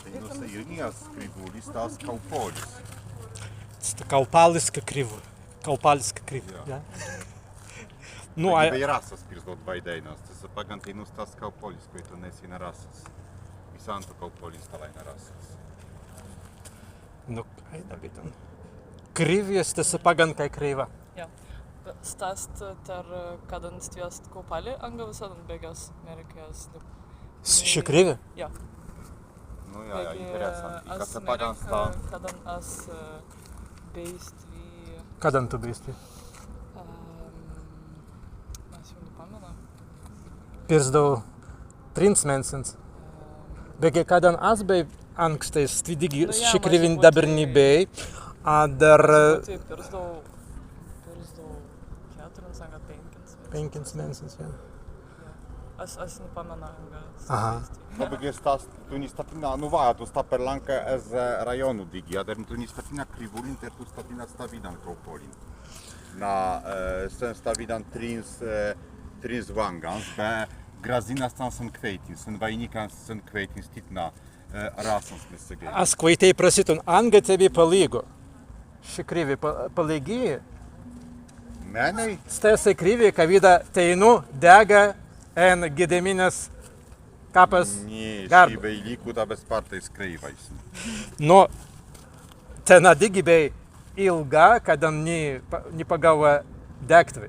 Tai nusairnijas kryvulis, tas kaupolis. Kaupaliska krivu. Kaupaliska krivu. Ja. Nu, Vai rasas pirstot baideinas, tas pagantinus tas kaupolis, kui tu nesina rasas. Visantu kaupolis talaina rasas. nu, aina bitan. Krivijas tässä pagankai kriva. Ja. Stast tar kadan stviast kaupali anga visadan bėgas Amerikas. Ši krivi? Ja. Nu ja, interesant. Kas se pagan sta? Kadan as beistvi. Kadan tu bisti? Mes jau nepamenu. Pirsdau trins mensins. Bege kadan as bei ankstais tvydigi Nu, ja, ši krivin mažiau dabar būti- nibei. A dar Taip, pirsdau 4 anga 5. penkins mensins, ja. As nepamenu anga. Aha. No bege stas, tu ni statina, nu vaja, tu sta per lanka ez rajonu digi, ader tu ni statina krivulin, ter tu statina stavidan kaupolin. Na sen stavidan trins vangans, be grazinas tan sen kveitin, sen vainikan sen kveitin stitna rasans mesegei. As kvaitei prasitun, anga tebi palygo. Ši krivi palygi. Menei? Stesai krivi, kavida teinu, dega en Gediminas kapas Nie, garbu. šį veilykų ta bespartai skreivais. Nu, ten adigi bei ilga, kada ni pagava degtvi.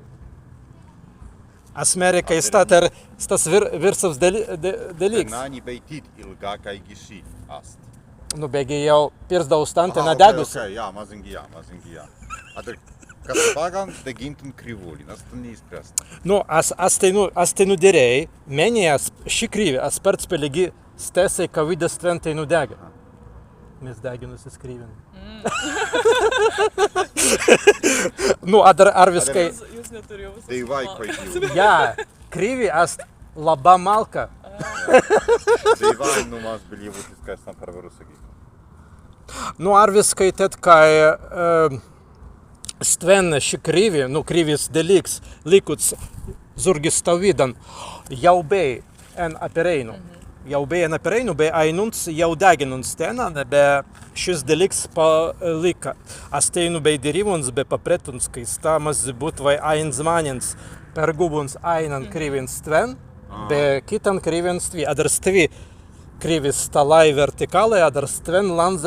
Asmerikai statar stas virsavs dalyks. Nani beitit ilga kai giši ast. Nu, begi jau pirsdau stantę Aha, nadegus. okei, ja, mazingia. Ader kas pagan, te gintun krivulin, as tu neįspręsta. Nu, as teinu dėrėjai, menijas ši kryvi, as parts peligi stesai kavidas tventai nudega. Mes deginusis kryvin. Nu, ar viskai... Jūs neturėjau visą. Tai vaiko įjų. Ja, kryvi as laba malka. Tai vai, nu mas bilievutis, kas tam per varus sakyk. Nu, ar viskai tet, kai stven ši kryvi, nu, kryvis dalyks, likuts zurgis tavidan, jau bei en apereinu. Jau bei en apereinu, bei ainuns, jau deginuns ten, be šis dalyks palika. Asteinu bei derivuns, be papretuns, kai stamas būt vai ainzmanins, per gubuns ainan kryvins stven, be kitan kryvins tvi. Adar stvi kryvis stalai vertikalai, adar stven lanza